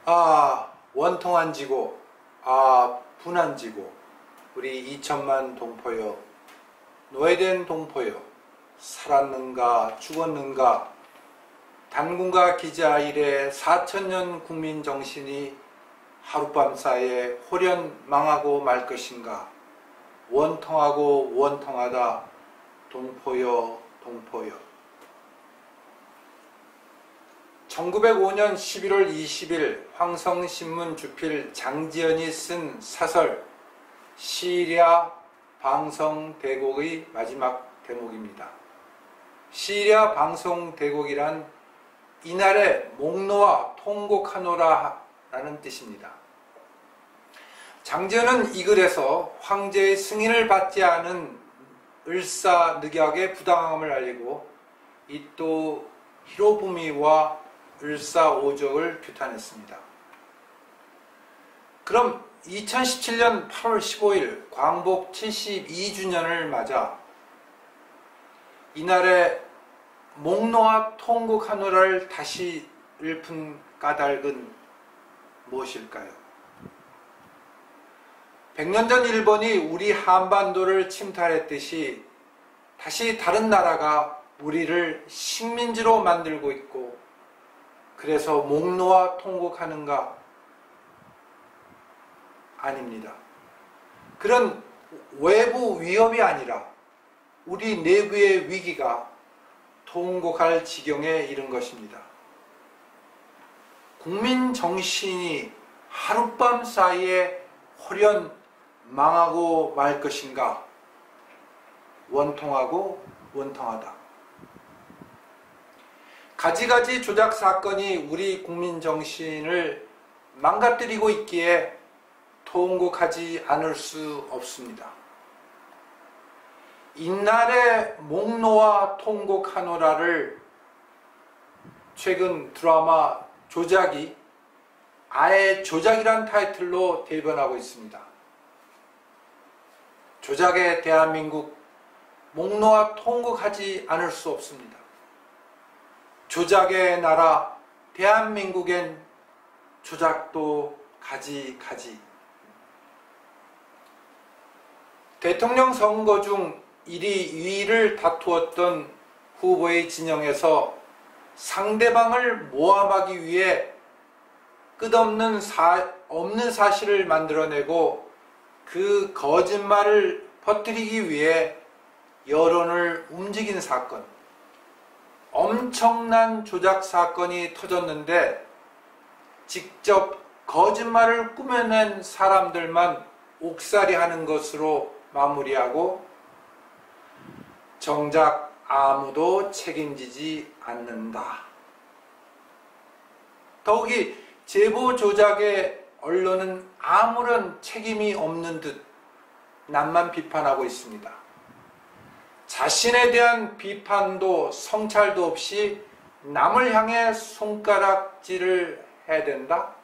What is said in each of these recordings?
원통한 지고, 분한 지고, 우리 2천만 동포여, 노예된 동포여, 살았는가 죽었는가, 단군과 기자 이래 4천년 국민 정신이 하룻밤 사이에 홀연 망하고 말 것인가. 원통하고 원통하다, 동포여 동포여. 1905년 11월 20일 황성신문 주필 장지연이 쓴 사설 시리아 방성대곡의 마지막 대목입니다. 시리아 방성대곡이란 이날에 목노아 통곡하노라 라는 뜻입니다. 장지연은 이 글에서 황제의 승인을 받지 않은 을사늑약의 부당함을 알리고 이또 히로부미와 을사오적을 규탄했습니다. 그럼 2017년 8월 15일 광복 72주년을 맞아 이날에 목노아 통곡하노라를 다시 읊은 까닭은 무엇일까요? 100년 전 일본이 우리 한반도를 침탈했듯이 다시 다른 나라가 우리를 식민지로 만들고 있고, 그래서 목노아 통곡하는가? 아닙니다. 그런 외부 위협이 아니라 우리 내부의 위기가 통곡할 지경에 이른 것입니다. 국민 정신이 하룻밤 사이에 홀연 망하고 말 것인가? 원통하고 원통하다. 가지가지 조작 사건이 우리 국민 정신을 망가뜨리고 있기에 통곡하지 않을 수 없습니다. 이날의 목노아 통곡하노라를 최근 드라마 조작이 아예 조작이란 타이틀로 대변하고 있습니다. 조작의 대한민국, 목노아 통곡하지 않을 수 없습니다. 조작의 나라 대한민국엔 조작도 가지. 대통령 선거 중 1위, 2위를 다투었던 후보의 진영에서 상대방을 모함하기 위해 끝없는 없는 사실을 만들어내고 그 거짓말을 퍼뜨리기 위해 여론을 움직인 사건, 엄청난 조작 사건이 터졌는데 직접 거짓말을 꾸며낸 사람들만 옥살이 하는 것으로 마무리하고 정작 아무도 책임지지 않는다. 더욱이 제보 조작에 언론은 아무런 책임이 없는 듯 남만 비판하고 있습니다. 자신에 대한 비판도 성찰도 없이 남을 향해 손가락질을 해야 된다?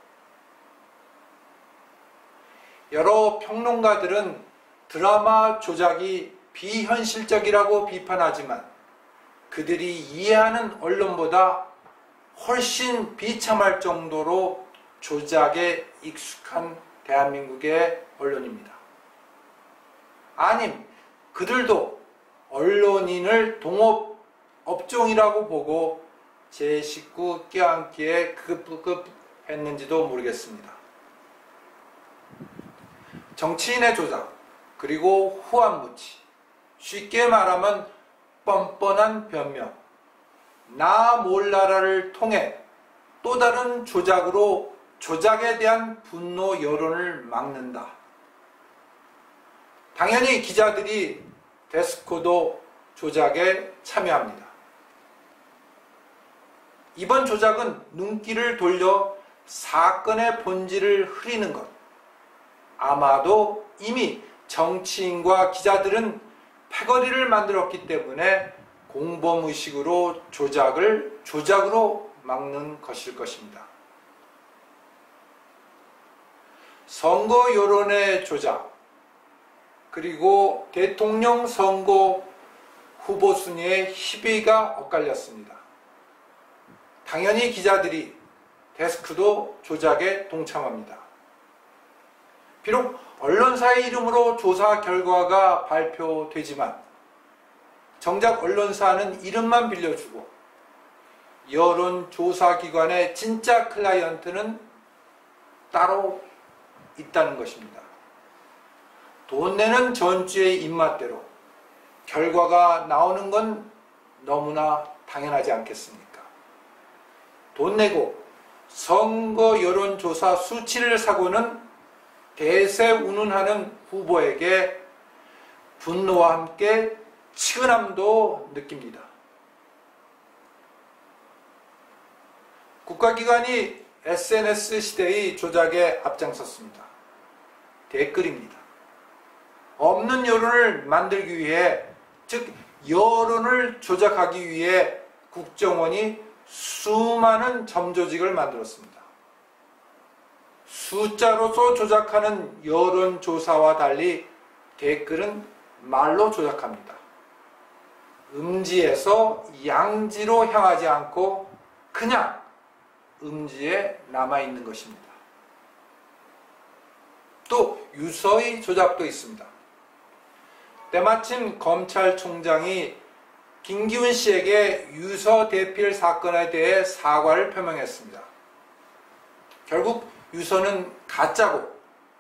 여러 평론가들은 드라마 조작이 비현실적이라고 비판하지만 그들이 이해하는 언론보다 훨씬 비참할 정도로 조작에 익숙한 대한민국의 언론입니다. 아님 그들도 언론인을 동업업종이라고 보고 제 식구 껴안기에 급급했는지도 모르겠습니다. 정치인의 조작, 그리고 후안무치, 쉽게 말하면 뻔뻔한 변명, 나 몰라라를 통해 또 다른 조작으로 조작에 대한 분노 여론을 막는다. 당연히 기자들이 데스코도 조작에 참여합니다. 이번 조작은 눈길을 돌려 사건의 본질을 흐리는 것. 아마도 이미 정치인과 기자들은 패거리를 만들었기 때문에 공범의식으로 조작을 조작으로 막는 것일 것입니다. 선거 여론의 조작, 그리고 대통령 선거 후보 순위의 희비가 엇갈렸습니다. 당연히 기자들이 데스크도 조작에 동참합니다. 비록 언론사의 이름으로 조사 결과가 발표되지만 정작 언론사는 이름만 빌려주고 여론조사기관의 진짜 클라이언트는 따로 있다는 것입니다. 돈 내는 전주의 입맛대로 결과가 나오는 건 너무나 당연하지 않겠습니까? 돈 내고 선거 여론조사 수치를 사고는 대세운운하는 후보에게 분노와 함께 치근함도 느낍니다. 국가기관이 SNS 시대의 조작에 앞장섰습니다. 댓글입니다. 없는 여론을 만들기 위해, 즉 여론을 조작하기 위해 국정원이 수많은 점조직을 만들었습니다. 숫자로서 조작하는 여론조사와 달리 댓글은 말로 조작합니다. 음지에서 양지로 향하지 않고 그냥 음지에 남아있는 것입니다. 또 유서의 조작도 있습니다. 때마침 검찰총장이 김기훈 씨에게 유서 대필 사건에 대해 사과를 표명했습니다. 결국 유서는 가짜고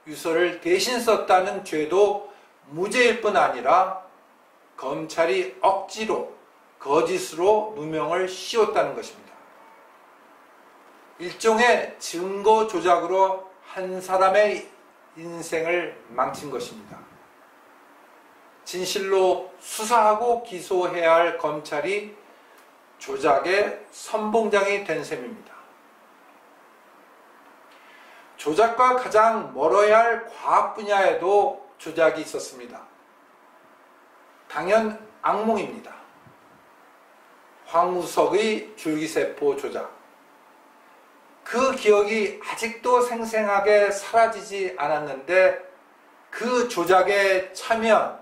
유서를 대신 썼다는 죄도 무죄일 뿐 아니라 검찰이 억지로 거짓으로 누명을 씌웠다는 것입니다. 일종의 증거 조작으로 한 사람의 인생을 망친 것입니다. 진실로 수사하고 기소해야 할 검찰이 조작의 선봉장이 된 셈입니다. 조작과 가장 멀어야 할 과학 분야에도 조작이 있었습니다. 당연 악몽입니다. 황우석의 줄기세포 조작. 그 기억이 아직도 생생하게 사라지지 않았는데 그 조작에 참여한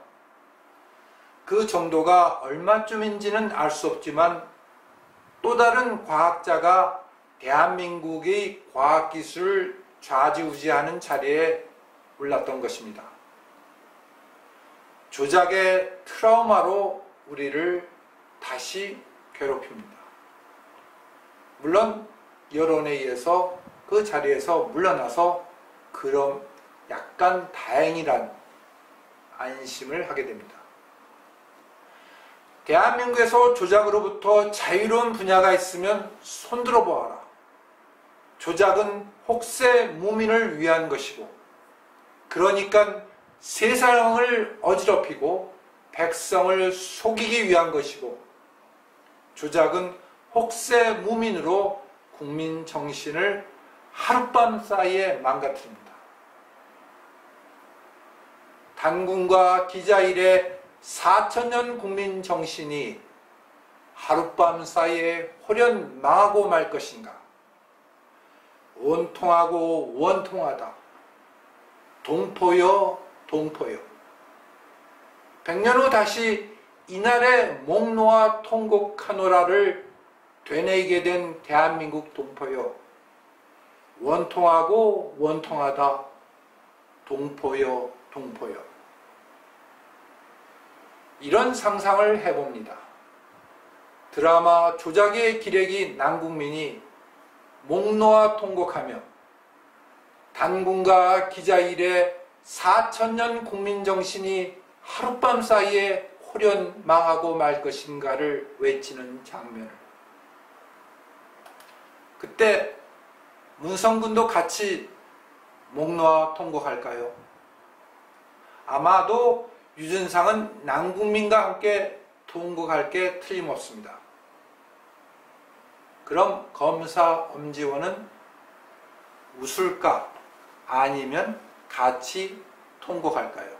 그 정도가 얼마쯤인지는 알 수 없지만 또 다른 과학자가 대한민국의 과학기술을 좌지우지하는 자리에 올랐던 것입니다. 조작의 트라우마로 우리를 다시 괴롭힙니다. 물론 여론에 의해서 그 자리에서 물러나서 그럼 약간 다행이란 안심을 하게 됩니다. 대한민국에서 조작으로부터 자유로운 분야가 있으면 손들어 보아라. 조작은 혹세 무민을 위한 것이고, 그러니까 세상을 어지럽히고 백성을 속이기 위한 것이고, 조작은 혹세 무민으로 국민 정신을 하룻밤 사이에 망가뜨립니다. 단군과 기자일의 4천년 국민 정신이 하룻밤 사이에 홀연 망하고 말 것인가? 원통하고 원통하다. 동포여 동포여. 100년 후 다시 이날의 목 놓아 통곡하노라를 되뇌이게 된 대한민국 동포여. 원통하고 원통하다. 동포여 동포여. 이런 상상을 해봅니다. 드라마 조작의 기레기 난국민이 목 놓아 통곡하며 단군과 기자일의 4천년 국민정신이 하룻밤 사이에 홀연 망하고 말 것인가를 외치는 장면을. 그때 문성군도 같이 목 놓아 통곡할까요? 아마도 유준상은 난국민과 함께 통곡할 게 틀림없습니다. 그럼 검사 엄지원은 웃을까? 아니면 같이 통곡할까요?